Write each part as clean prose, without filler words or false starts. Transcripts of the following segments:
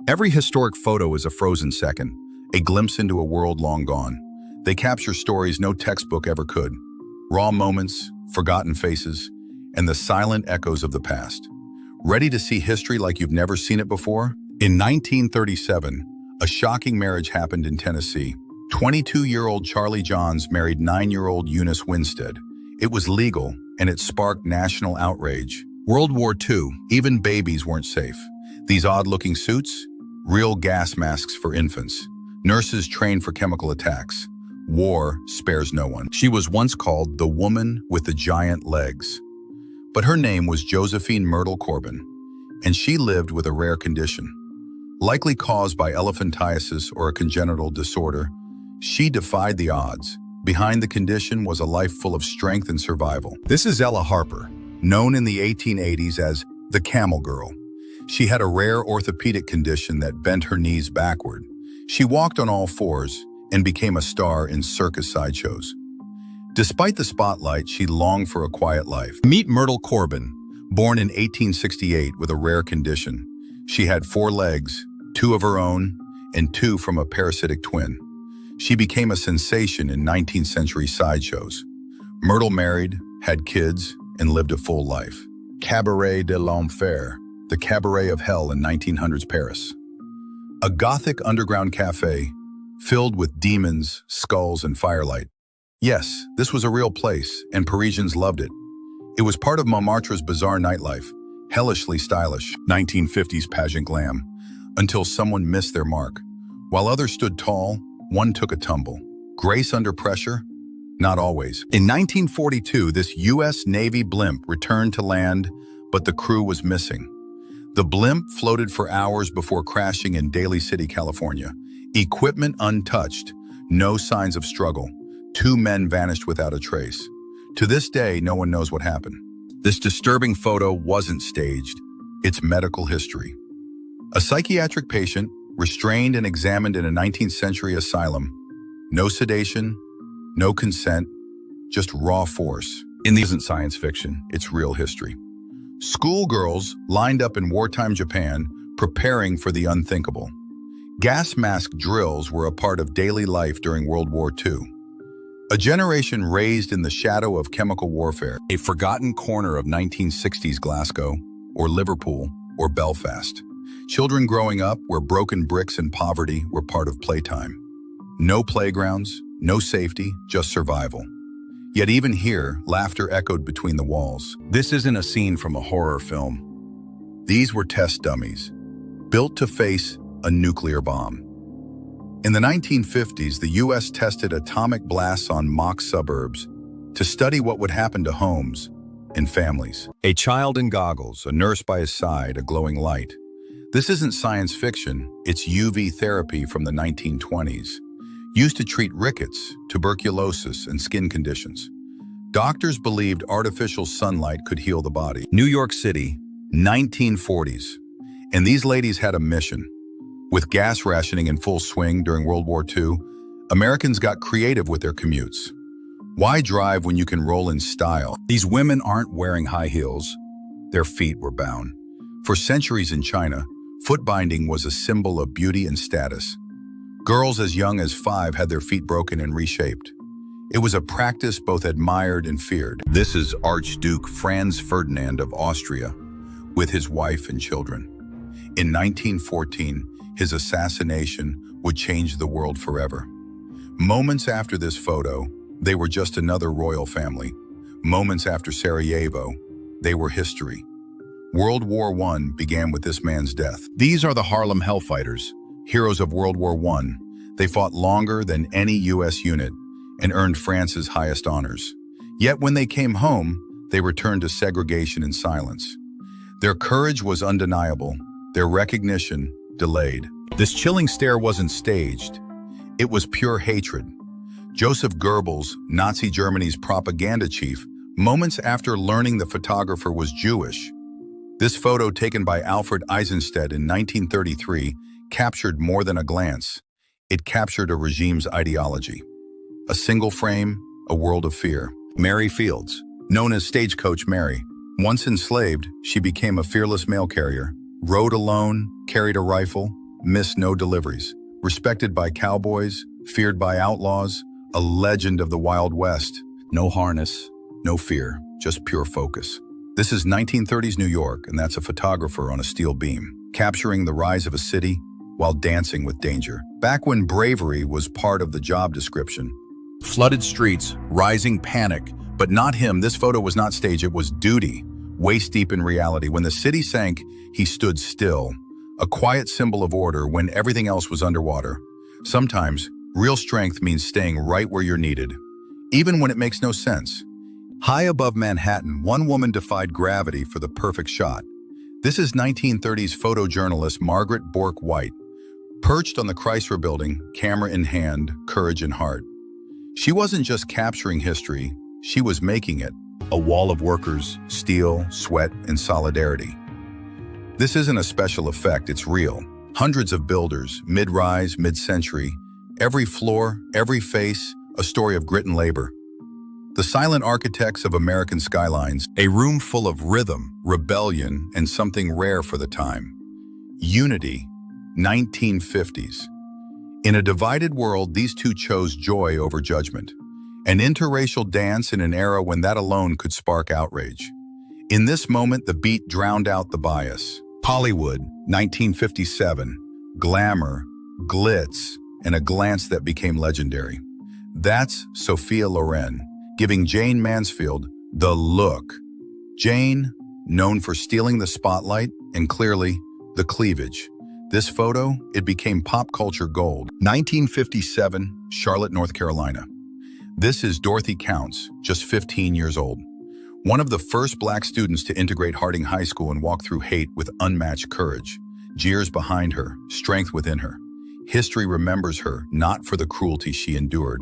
Every historic photo is a frozen second, a glimpse into a world long gone. They capture stories no textbook ever could. Raw moments, forgotten faces, and the silent echoes of the past. Ready to see history like you've never seen it before? In 1937, a shocking marriage happened in Tennessee. 22-year-old Charlie Johns married 9-year-old Eunice Winstead. It was legal, and it sparked national outrage. World War II, even babies weren't safe. These odd-looking suits? Real gas masks for infants. Nurses trained for chemical attacks. War spares no one. She was once called the woman with the giant legs. But her name was Josephine Myrtle Corbin, and she lived with a rare condition. Likely caused by elephantiasis or a congenital disorder, she defied the odds. Behind the condition was a life full of strength and survival. This is Ella Harper, known in the 1880s as the Camel Girl. She had a rare orthopedic condition that bent her knees backward. She walked on all fours and became a star in circus sideshows. Despite the spotlight, she longed for a quiet life. Meet Myrtle Corbin, born in 1868 with a rare condition. She had 4 legs, 2 of her own, and 2 from a parasitic twin. She became a sensation in 19th century sideshows. Myrtle married, had kids, and lived a full life. Cabaret de l'Enfer, the cabaret of hell in 1900s Paris. A Gothic underground cafe filled with demons, skulls, and firelight. Yes, this was a real place, and Parisians loved it. It was part of Montmartre's bizarre nightlife, hellishly stylish, 1950s pageant glam, until someone missed their mark. While others stood tall, one took a tumble. Grace under pressure? Not always. In 1942, this U.S. Navy blimp returned to land, but the crew was missing. The blimp floated for hours before crashing in Daly City, California. Equipment untouched, no signs of struggle. 2 men vanished without a trace. To this day, no one knows what happened. This disturbing photo wasn't staged. It's medical history. A psychiatric patient, restrained and examined in a 19th century asylum. No sedation, no consent, just raw force. This isn't science fiction, it's real history. Schoolgirls lined up in wartime Japan, preparing for the unthinkable. Gas mask drills were a part of daily life during World War II. A generation raised in the shadow of chemical warfare, a forgotten corner of 1960s Glasgow, or Liverpool, or Belfast. Children growing up where broken bricks and poverty were part of playtime. No playgrounds, no safety, just survival. Yet even here, laughter echoed between the walls. This isn't a scene from a horror film. These were test dummies, built to face a nuclear bomb. In the 1950s, the U.S. tested atomic blasts on mock suburbs to study what would happen to homes and families. A child in goggles, a nurse by his side, a glowing light. This isn't science fiction, it's UV therapy from the 1920s, used to treat rickets, tuberculosis, and skin conditions. Doctors believed artificial sunlight could heal the body. New York City, 1940s. And these ladies had a mission. With gas rationing in full swing during World War II, Americans got creative with their commutes. Why drive when you can roll in style? These women aren't wearing high heels. Their feet were bound. For centuries in China, foot binding was a symbol of beauty and status. Girls as young as 5 had their feet broken and reshaped. It was a practice both admired and feared. This is Archduke Franz Ferdinand of Austria, with his wife and children. In 1914, his assassination would change the world forever. Moments after this photo, they were just another royal family. Moments after Sarajevo, they were history. World War I began with this man's death. These are the Harlem Hellfighters, heroes of World War I. They fought longer than any U.S. unit and earned France's highest honors. Yet when they came home, they returned to segregation and silence. Their courage was undeniable, their recognition delayed. This chilling stare wasn't staged. It was pure hatred. Joseph Goebbels, Nazi Germany's propaganda chief, moments after learning the photographer was Jewish. This photo taken by Alfred Eisenstedt in 1933 captured more than a glance. It captured a regime's ideology. A single frame, a world of fear. Mary Fields, known as Stagecoach Mary. Once enslaved, she became a fearless mail carrier, rode alone, carried a rifle, missed no deliveries. Respected by cowboys, feared by outlaws, a legend of the Wild West. No harness, no fear, just pure focus. This is 1930s New York, and that's a photographer on a steel beam, capturing the rise of a city while dancing with danger. Back when bravery was part of the job description. Flooded streets, rising panic, but not him. This photo was not staged, it was duty, waist deep in reality. When the city sank, he stood still, a quiet symbol of order when everything else was underwater. Sometimes, real strength means staying right where you're needed, even when it makes no sense. High above Manhattan, one woman defied gravity for the perfect shot. This is 1930s photojournalist Margaret Bourke White, perched on the Chrysler Building, camera in hand, courage in heart. She wasn't just capturing history, she was making it. A wall of workers, steel, sweat, and solidarity. This isn't a special effect, it's real. Hundreds of builders, mid-rise, mid-century, every floor, every face, a story of grit and labor. The silent architects of American skylines, a room full of rhythm, rebellion, and something rare for the time. Unity, 1950s. In a divided world, these two chose joy over judgment. An interracial dance in an era when that alone could spark outrage. In this moment, the beat drowned out the bias. Hollywood, 1957. Glamour, glitz, and a glance that became legendary. That's Sophia Loren, giving Jane Mansfield the look. Jane, known for stealing the spotlight and clearly the cleavage. This photo, it became pop culture gold. 1957, Charlotte, North Carolina. This is Dorothy Counts, just 15 years old. One of the first black students to integrate Harding High School and walk through hate with unmatched courage. Jeers behind her, strength within her. History remembers her not for the cruelty she endured,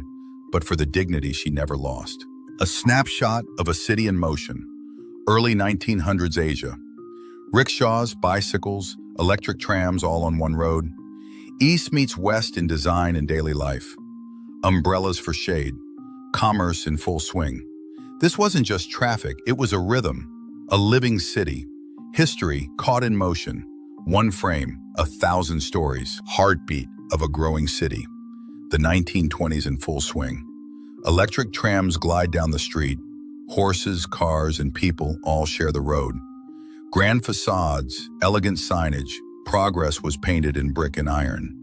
but for the dignity she never lost. A snapshot of a city in motion. Early 1900s Asia. Rickshaws, bicycles, electric trams all on one road. East meets West in design and daily life. Umbrellas for shade. Commerce in full swing. This wasn't just traffic, it was a rhythm, a living city. History caught in motion. One frame, 1,000 stories. Heartbeat of a growing city. The 1920s in full swing. Electric trams glide down the street. Horses, cars, and people all share the road. Grand facades, elegant signage. Progress was painted in brick and iron.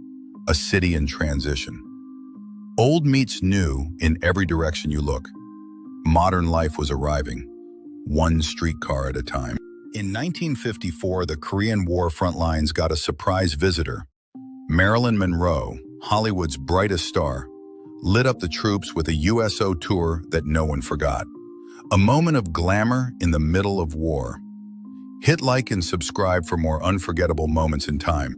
A city in transition. Old meets new in every direction you look. Modern life was arriving, one streetcar at a time. In 1954, the Korean War front lines got a surprise visitor. Marilyn Monroe, Hollywood's brightest star, lit up the troops with a USO tour that no one forgot. A moment of glamour in the middle of war. Hit like and subscribe for more unforgettable moments in time.